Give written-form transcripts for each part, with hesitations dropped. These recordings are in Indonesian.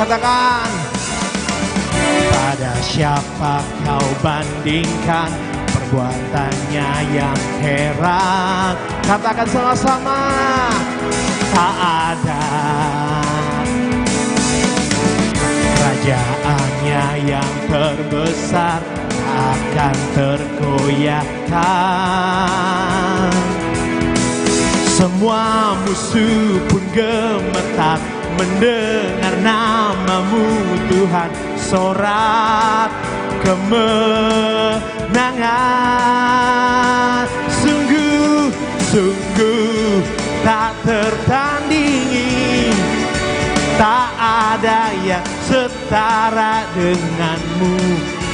Katakan, pada siapa kau bandingkan perbuatannya yang heran. Katakan sama-sama, tak ada. Kerajaannya yang terbesar akan tergoyahkan. Semua musuh pun gemetar mendengar namamu Tuhan. Sorak kemenangan. Sungguh, sungguh tak tertandingi. Tak ada yang setara denganmu.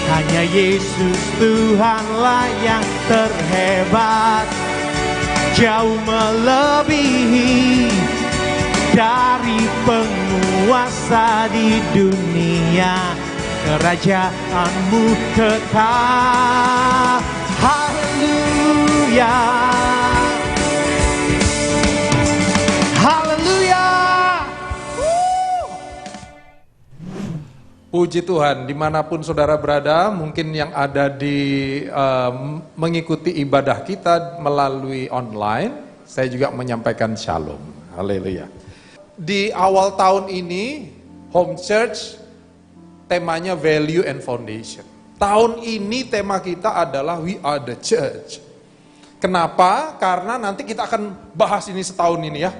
Hanya Yesus Tuhanlah yang terhebat. Jauh melebihi dari penguasa di dunia. Kerajaanmu kekal. Haleluya. Haleluya. Puji Tuhan, dimanapun saudara berada, mungkin yang ada di mengikuti ibadah kita melalui online, saya juga menyampaikan shalom. Haleluya. Di awal tahun ini, Home Church temanya Value and Foundation. Tahun ini tema kita adalah We Are the Church. Kenapa? Karena nanti kita akan bahas ini setahun ini ya.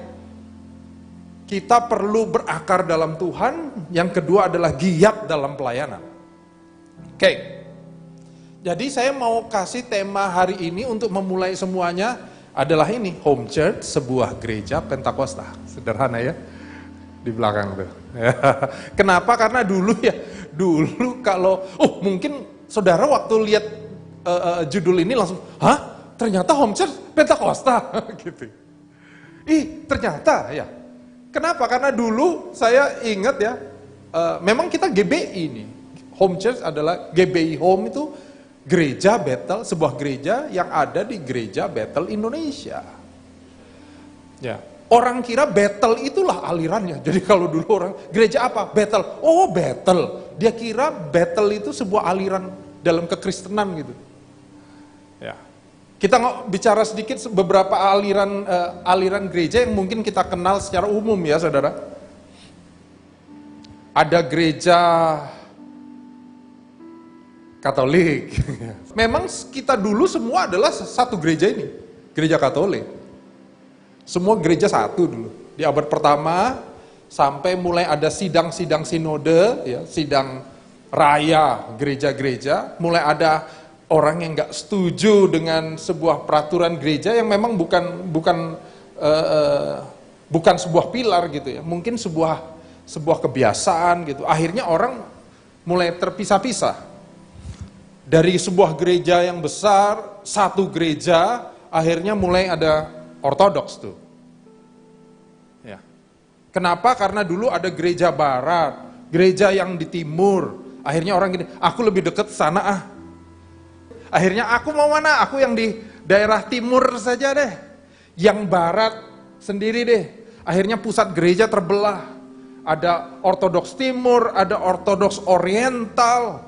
Kita perlu berakar dalam Tuhan. Yang kedua adalah giat dalam pelayanan. Oke. Jadi saya mau kasih tema hari ini untuk memulai semuanya adalah ini. Home Church, sebuah gereja Pentakosta. Sederhana ya. Di belakang tuh. Kenapa? Karena dulu kalau, mungkin saudara waktu lihat judul ini langsung, hah? Ternyata Home Church Pentakosta? Gitu. Ternyata ya. Kenapa? Karena dulu saya ingat ya, memang kita GBI nih. Home Church adalah GBI Home itu gereja Bethel, sebuah gereja yang ada di gereja Bethel Indonesia. Ya, orang kira Bethel itulah alirannya. Jadi kalau dulu orang gereja apa? Bethel. Oh Bethel. Dia kira Bethel itu sebuah aliran dalam kekristenan gitu. Ya. Kita bicara sedikit beberapa aliran gereja yang mungkin kita kenal secara umum ya saudara. Ada gereja Katolik. Memang kita dulu semua adalah satu gereja ini, gereja Katolik. Semua gereja satu dulu. Di abad pertama sampai mulai ada sidang-sidang sinode, ya, sidang raya gereja-gereja, mulai ada orang yang nggak setuju dengan sebuah peraturan gereja yang memang bukan sebuah pilar gitu ya, mungkin sebuah kebiasaan gitu. Akhirnya orang mulai terpisah-pisah dari sebuah gereja yang besar, satu gereja, akhirnya mulai ada ortodoks tuh. Ya. Kenapa? Karena dulu ada gereja barat, gereja yang di timur. Akhirnya orang gini, aku lebih dekat sana ah. Akhirnya aku mau mana? Aku yang di daerah timur saja deh. Yang barat sendiri deh. Akhirnya pusat gereja terbelah. Ada ortodoks timur, ada ortodoks oriental.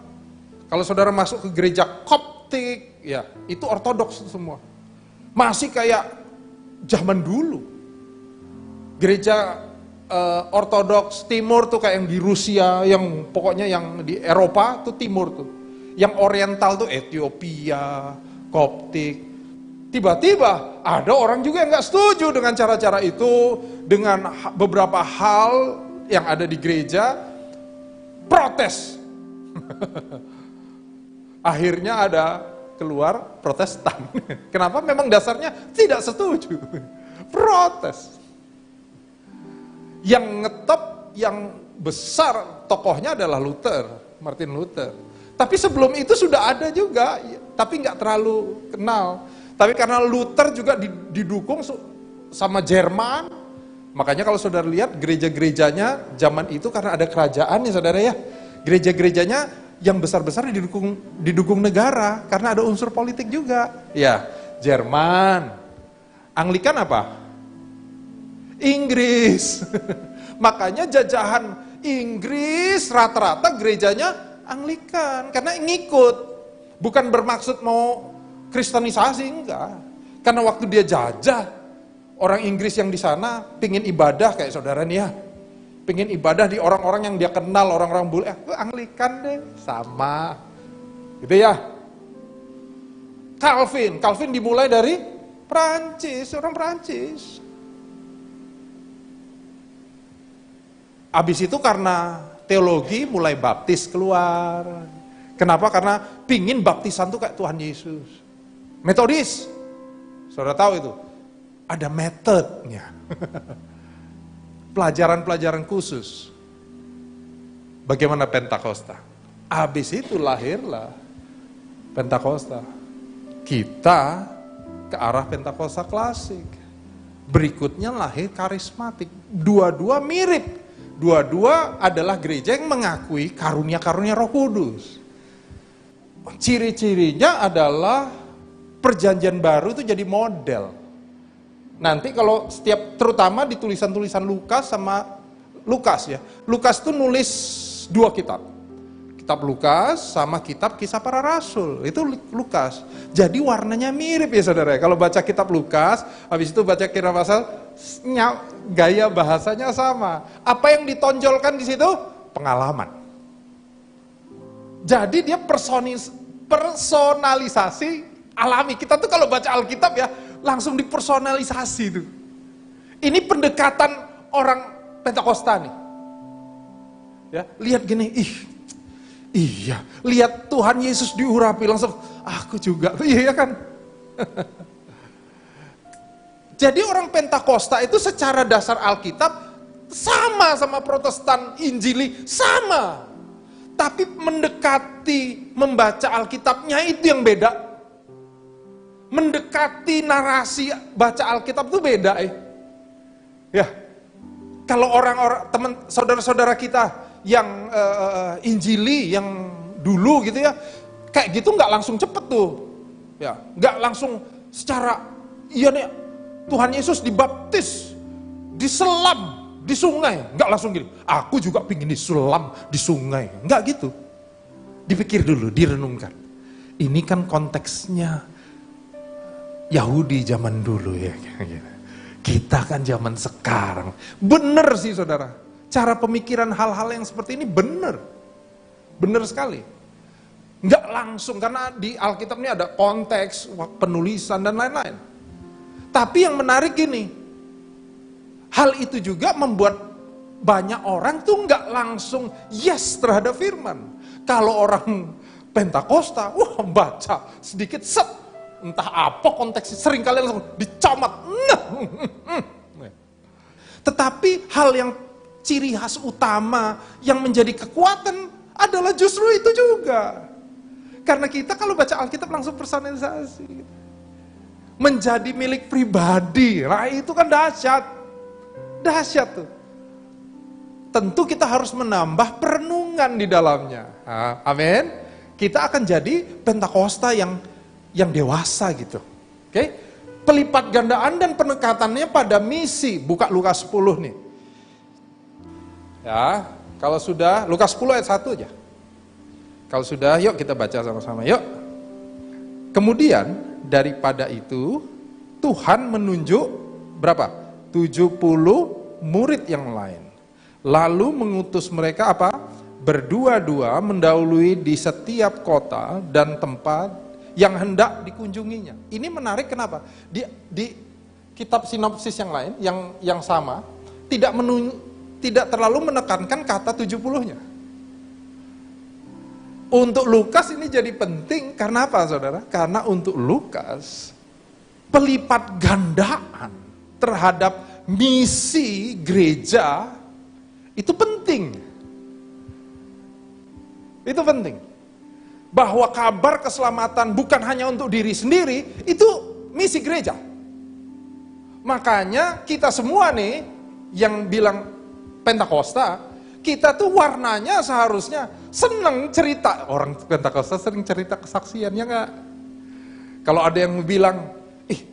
Kalau saudara masuk ke gereja Koptik, ya itu ortodoks semua. Masih kayak zaman dulu. Gereja ortodoks timur tuh kayak yang di Rusia, yang pokoknya yang di Eropa tuh timur tuh. Yang oriental tuh Ethiopia, Koptik. Tiba-tiba ada orang juga yang gak setuju dengan cara-cara itu, dengan beberapa hal yang ada di gereja, protes. Akhirnya ada keluar Protestan. Kenapa? Memang dasarnya tidak setuju. Protes. Yang ngetop, yang besar tokohnya adalah Martin Luther. Tapi sebelum itu sudah ada juga, tapi nggak terlalu kenal. Tapi karena Luther juga didukung sama Jerman, makanya kalau saudara lihat gereja-gerejanya zaman itu karena ada kerajaan ya saudara ya, gereja-gerejanya yang besar-besar didukung negara karena ada unsur politik juga. Ya, Jerman. Anglikan apa? Inggris. Makanya jajahan Inggris rata-rata gerejanya Anglikan karena ngikut, bukan bermaksud mau kristenisasi, enggak. Karena waktu dia jajah, orang Inggris yang di sana pingin ibadah kayak saudara nih ya, pingin ibadah di orang-orang yang dia kenal, orang-orang bule, Anglikan deh, sama, gitu ya. Calvin dimulai dari Prancis, orang Prancis. Abis itu karena teologi mulai baptis keluar. Kenapa? Karena pingin baptisan tuh kayak Tuhan Yesus. Metodis, saudara tahu itu, ada metodenya. Pelajaran-pelajaran khusus. Bagaimana Pentakosta? Abis itu lahirlah Pentakosta. Kita ke arah Pentakosta klasik. Berikutnya lahir karismatik. Dua-dua mirip. Dua-dua adalah gereja yang mengakui karunia-karunia Roh Kudus. Ciri-cirinya adalah perjanjian baru itu jadi model. Nanti kalau terutama di tulisan-tulisan Lukas sama Lukas ya. Lukas itu nulis 2 kitab. Kitab Lukas sama kitab Kisah Para Rasul. Itu Lukas. Jadi warnanya mirip ya saudara. Kalau baca kitab Lukas, habis itu baca Kisah Pasal, gaya bahasanya sama. Apa yang ditonjolkan di situ? Pengalaman. Jadi dia personalisasi alami. Kita tuh kalau baca Alkitab ya, langsung dipersonalisasi tuh. Ini pendekatan orang Pentakosta nih. Ya, lihat gini, iya, lihat Tuhan Yesus diurapi langsung, aku juga, iya kan? Jadi orang Pentakosta itu secara dasar Alkitab sama Protestan Injili, sama. Tapi mendekati membaca Alkitabnya itu yang beda. Mendekati narasi baca Alkitab itu beda Ya. Kalau orang-orang teman saudara-saudara kita yang Injili yang dulu gitu ya, kayak gitu nggak langsung cepet tuh, ya nggak langsung secara iya nih Tuhan Yesus dibaptis, diselam di sungai, nggak langsung gini. Aku juga pingin diselam di sungai, nggak gitu. Dipikir dulu, direnungkan. Ini kan konteksnya Yahudi zaman dulu ya. Kita kan zaman sekarang. Bener sih saudara. Cara pemikiran hal-hal yang seperti ini benar. Benar sekali. Enggak langsung, karena di Alkitab ini ada konteks, penulisan, dan lain-lain. Tapi yang menarik ini, hal itu juga membuat banyak orang tuh enggak langsung yes terhadap firman. Kalau orang Pentakosta, baca sedikit, entah apa konteksnya, seringkali langsung dicomot. Tetapi hal yang ciri khas utama yang menjadi kekuatan adalah justru itu juga. Karena kita kalau baca Alkitab langsung personalisasi. Menjadi milik pribadi. Nah itu kan dahsyat. Dahsyat tuh. Tentu kita harus menambah perenungan di dalamnya. Amin. Kita akan jadi Pentakosta yang dewasa gitu. Oke? Pelipat gandaan dan penekatannya pada misi. Buka Lukas 10 nih. Ya, kalau sudah, Lukas 10 ayat 1 aja. Kalau sudah, yuk kita baca sama-sama, yuk. Kemudian, daripada itu, Tuhan menunjuk berapa? 70 murid yang lain. Lalu mengutus mereka apa? Berdua-dua mendahului di setiap kota dan tempat yang hendak dikunjunginya. Ini menarik kenapa? Di kitab sinopsis yang lain, yang sama, tidak terlalu menekankan kata 70-nya. Untuk Lukas ini jadi penting, karena apa saudara? Karena untuk Lukas, pelipat gandaan terhadap misi gereja, itu penting. Itu penting. Bahwa kabar keselamatan bukan hanya untuk diri sendiri, itu misi gereja. Makanya kita semua nih, yang bilang Pentakosta, kita tuh warnanya seharusnya seneng cerita. Orang Pentakosta sering cerita kesaksian, ya enggak? Kalau ada yang bilang,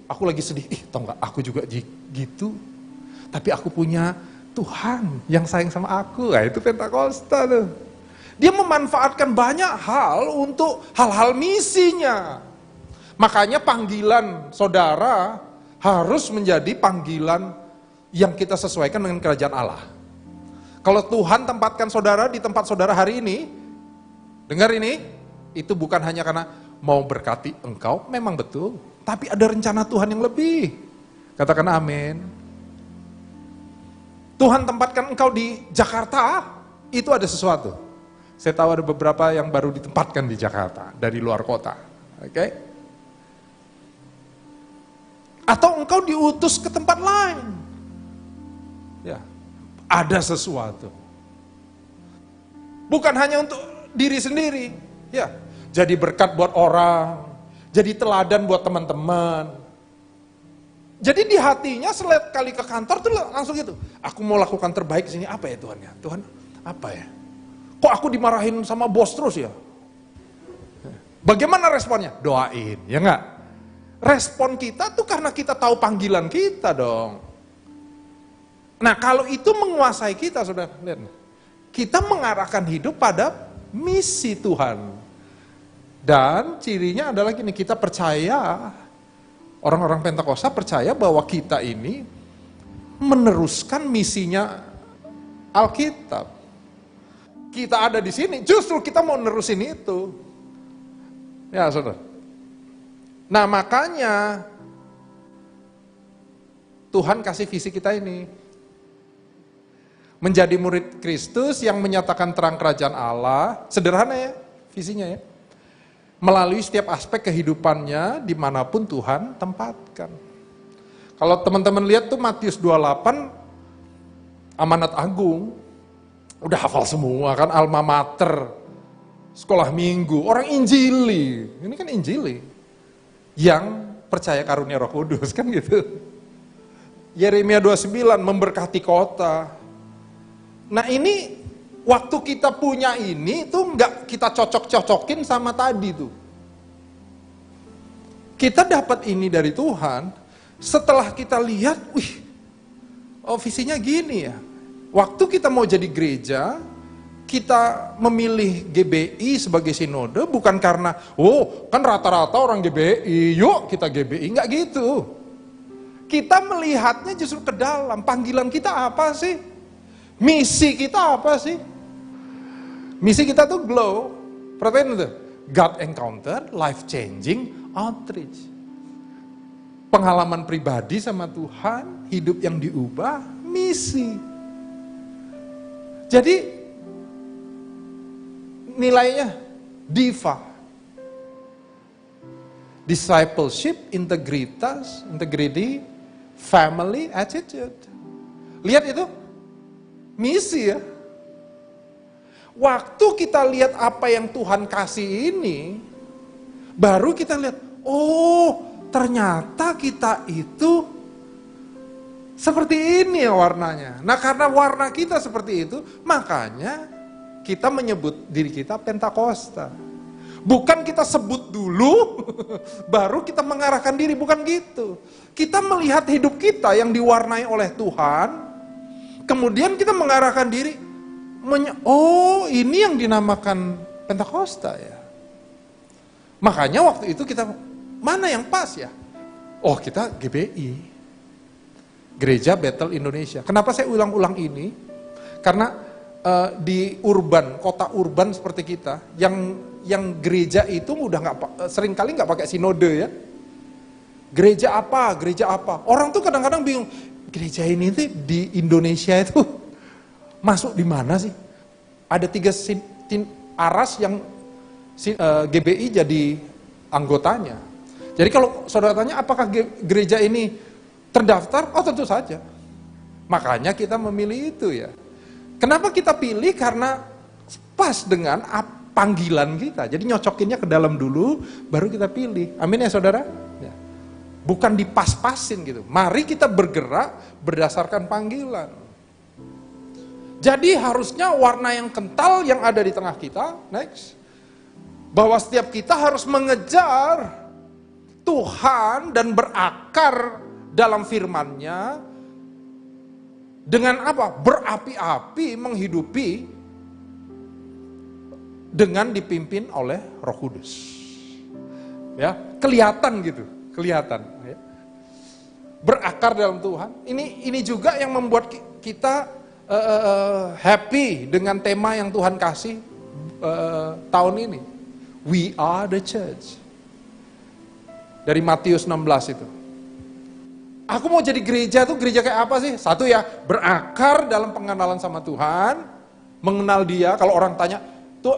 aku lagi sedih, tau gak, aku juga gitu. Tapi aku punya Tuhan yang sayang sama aku. Nah, itu Pentakosta tuh. Dia memanfaatkan banyak hal untuk hal-hal misinya. Makanya panggilan saudara harus menjadi panggilan yang kita sesuaikan dengan kerajaan Allah. Kalau Tuhan tempatkan saudara di tempat saudara hari ini, dengar ini, itu bukan hanya karena mau berkati engkau, memang betul. Tapi ada rencana Tuhan yang lebih. Katakan amin. Tuhan tempatkan engkau di Jakarta, itu ada sesuatu. Saya tahu ada beberapa yang baru ditempatkan di Jakarta, dari luar kota. Oke? Atau engkau diutus ke tempat lain. Ya, ada sesuatu. Bukan hanya untuk diri sendiri. Ya, jadi berkat buat orang, jadi teladan buat teman-teman. Jadi di hatinya setiap kali ke kantor tuh langsung gitu. Aku mau lakukan terbaik di sini. Apa ya Tuhan ya? Tuhan, apa ya? Kok aku dimarahin sama bos terus ya? Bagaimana responnya? Doain, ya enggak? Respon kita tuh karena kita tahu panggilan kita dong. Nah kalau itu menguasai kita, saudara, lihat. Kita mengarahkan hidup pada misi Tuhan. Dan cirinya adalah gini, kita percaya, orang-orang Pentakosta percaya bahwa kita ini meneruskan misinya Alkitab. Kita ada di sini, justru kita mau nerusin itu. Ya, saudara. Nah, makanya Tuhan kasih visi kita ini. Menjadi murid Kristus yang menyatakan terang kerajaan Allah, sederhana ya, visinya ya. Melalui setiap aspek kehidupannya, dimanapun Tuhan tempatkan. Kalau teman-teman lihat tuh Matius 28, amanat agung, udah hafal semua kan, alma mater, sekolah minggu, orang injili, ini kan injili, yang percaya karunia Roh Kudus, kan gitu. Yeremia 29, memberkati kota. Nah ini, waktu kita punya ini tuh nggak kita cocok-cocokin sama tadi tuh. Kita dapat ini dari Tuhan, setelah kita lihat, oh visinya gini ya. Waktu kita mau jadi gereja, kita memilih GBI sebagai sinode bukan karena, kan rata-rata orang GBI, yuk kita GBI, nggak gitu. Kita melihatnya justru ke dalam, panggilan kita apa sih? Misi kita apa sih? Misi kita tuh glow, perhatiin itu, God encounter, life changing, outreach. Pengalaman pribadi sama Tuhan, hidup yang diubah, misi. Jadi nilainya diva. Discipleship, integritas, integrity, family, attitude. Lihat itu, misi ya. Waktu kita lihat apa yang Tuhan kasih ini, baru kita lihat, oh ternyata kita itu seperti ini ya warnanya. Nah karena warna kita seperti itu, makanya kita menyebut diri kita Pentakosta. Bukan kita sebut dulu, baru kita mengarahkan diri, bukan gitu. Kita melihat hidup kita yang diwarnai oleh Tuhan, kemudian kita mengarahkan diri, oh ini yang dinamakan Pentakosta ya. Makanya waktu itu kita, mana yang pas ya? Oh kita GBI. Gereja Bethel Indonesia. Kenapa saya ulang-ulang ini? Karena di urban, kota urban seperti kita, yang gereja itu udah sering kali nggak pakai sinode ya. Gereja apa? Gereja apa? Orang tuh kadang-kadang bingung. Gereja ini tuh di Indonesia itu masuk di mana sih? Ada 3 aras yang GBI jadi anggotanya. Jadi kalau saudara tanya apakah gereja ini terdaftar? Oh tentu saja. Makanya kita memilih itu ya. Kenapa kita pilih? Karena pas dengan panggilan kita. Jadi nyocokinnya ke dalam dulu, baru kita pilih. Amin ya saudara? Ya. Bukan dipas-pasin gitu. Mari kita bergerak berdasarkan panggilan. Jadi harusnya warna yang kental yang ada di tengah kita, next. Bahwa setiap kita harus mengejar Tuhan dan berakar dalam firman-Nya, Dengan apa? Berapi-api menghidupi dengan dipimpin oleh Roh Kudus. Ya, kelihatan gitu, kelihatan. Ya. Berakar dalam Tuhan. Ini juga yang membuat kita happy dengan tema yang Tuhan kasih tahun ini. We are the church. Dari Matius 16 itu. Aku mau jadi gereja tuh, gereja kayak apa sih? Satu ya, berakar dalam pengenalan sama Tuhan, mengenal Dia. Kalau orang tanya, tuh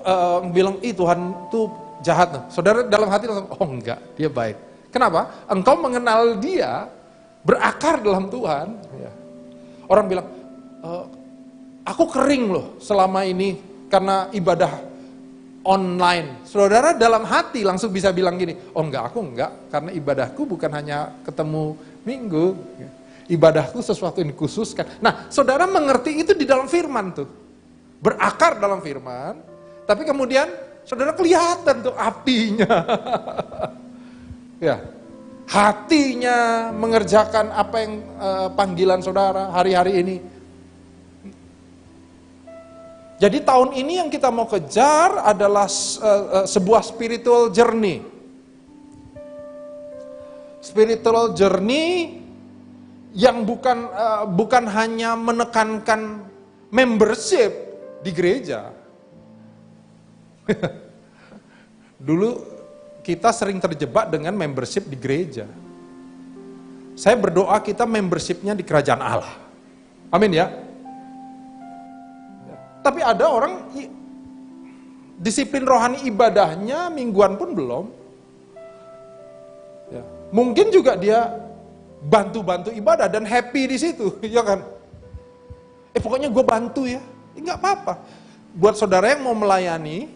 bilang, Tuhan tuh jahat. Saudara dalam hati langsung, oh enggak, Dia baik. Kenapa? Engkau mengenal Dia, berakar dalam Tuhan. Ya. Orang bilang, aku kering loh selama ini karena ibadah online. Saudara dalam hati langsung bisa bilang gini, oh enggak, aku enggak, karena ibadahku bukan hanya ketemu minggu, ibadahku sesuatu yang dikhususkan. Nah, saudara mengerti itu di dalam firman tuh, berakar dalam firman, tapi kemudian saudara kelihatan tuh apinya, ya, hatinya mengerjakan apa yang panggilan saudara hari-hari ini. Jadi tahun ini yang kita mau kejar adalah sebuah spiritual journey. Spiritual journey yang bukan hanya menekankan membership di gereja. Dulu kita sering terjebak dengan membership di gereja. Saya berdoa kita membershipnya di kerajaan Allah. Amin ya. Tapi ada orang disiplin rohani ibadahnya mingguan pun belum. Ya. Mungkin juga dia bantu-bantu ibadah dan happy di situ, ya kan? Pokoknya gue bantu ya, nggak apa-apa. Buat saudara yang mau melayani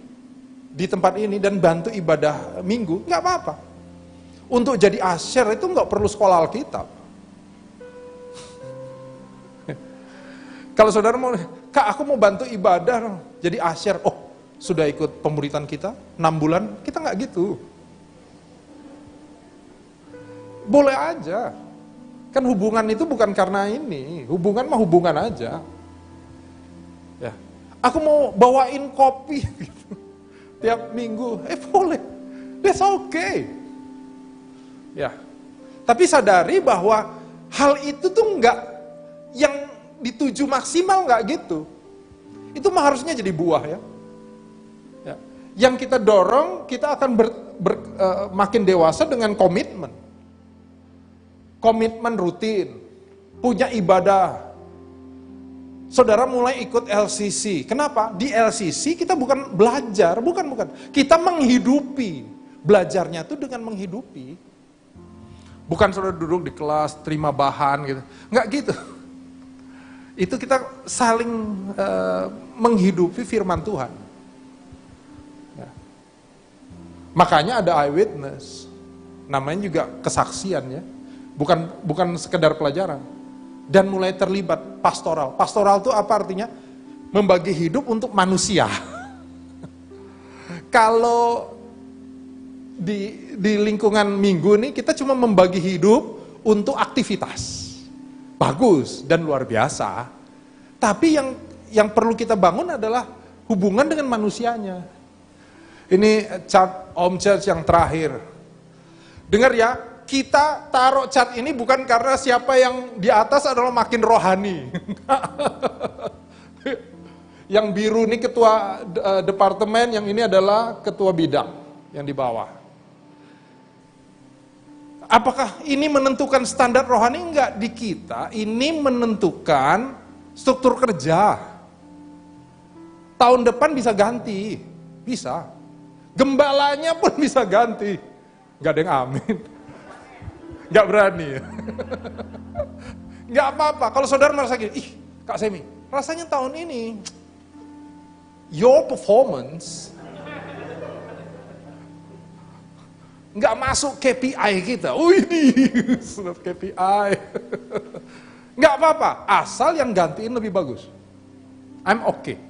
di tempat ini dan bantu ibadah minggu, nggak apa-apa. Untuk jadi asyir itu nggak perlu sekolah Alkitab. Kalau saudara mau, Kak aku mau bantu ibadah, jadi asyir. Oh, sudah ikut pemuritan kita 6 bulan, kita nggak gitu. Boleh aja. Kan hubungan itu bukan karena ini, hubungan mah hubungan aja. Ya. Aku mau bawain kopi gitu, tiap minggu, boleh. That's okay. Ya. Tapi sadari bahwa hal itu tuh nggak yang dituju maksimal, nggak gitu. Itu mah harusnya jadi buah ya. Ya. Yang kita dorong, kita akan makin dewasa dengan komitmen. Komitmen rutin, punya ibadah. Saudara mulai ikut LCC. Kenapa? Di LCC kita bukan belajar, bukan. Kita menghidupi. Belajarnya itu dengan menghidupi. Bukan saudara duduk di kelas, terima bahan gitu. Nggak gitu. Itu kita saling menghidupi firman Tuhan. Ya. Makanya ada eyewitness. Namanya juga kesaksian ya. Bukan sekedar pelajaran. Dan mulai terlibat pastoral. Pastoral itu apa artinya? Membagi hidup untuk manusia. Kalau di lingkungan minggu ini kita cuma membagi hidup untuk aktivitas. Bagus dan luar biasa. Tapi yang perlu kita bangun adalah hubungan dengan manusianya. Ini cat Om Church yang terakhir. Dengar ya, kita taruh cat ini bukan karena siapa yang di atas adalah makin rohani. Yang biru ini ketua departemen, yang ini adalah ketua bidang yang di bawah. Apakah ini menentukan standar rohani? Enggak, di kita ini menentukan struktur kerja. Tahun depan bisa ganti, bisa. Gembalanya pun bisa ganti. Enggak ada yang amin. Enggak berani. Enggak apa-apa. Kalau saudara merasa gini, Kak Semi, rasanya tahun ini your performance nggak masuk KPI kita. Ini KPI. Nggak apa-apa, asal yang gantiin lebih bagus. I'm okay.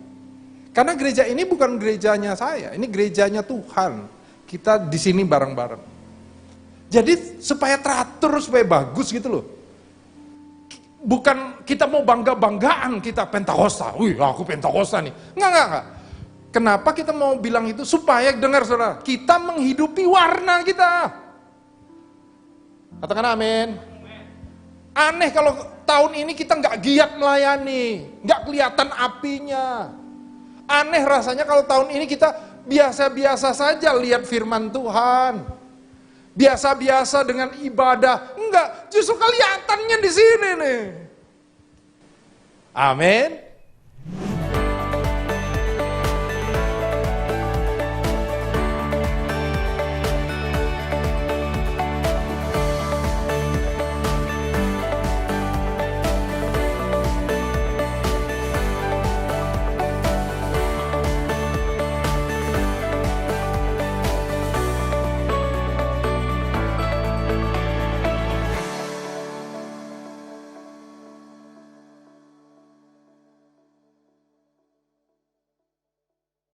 Karena gereja ini bukan gerejanya saya, ini gerejanya Tuhan. Kita di sini bareng-bareng. Jadi supaya teratur, supaya bagus gitu loh. bukan kita mau bangga-banggaan kita Pentakosta. Wih, aku Pentakosta nih. Enggak. Kenapa kita mau bilang itu? Supaya, dengar saudara, kita menghidupi warna kita. Katakan amin. Aneh kalau tahun ini kita nggak giat melayani, nggak kelihatan apinya. Aneh rasanya kalau tahun ini kita biasa-biasa saja lihat firman Tuhan. Biasa-biasa dengan ibadah. Enggak, justru kelihatannya di sini nih. Amin.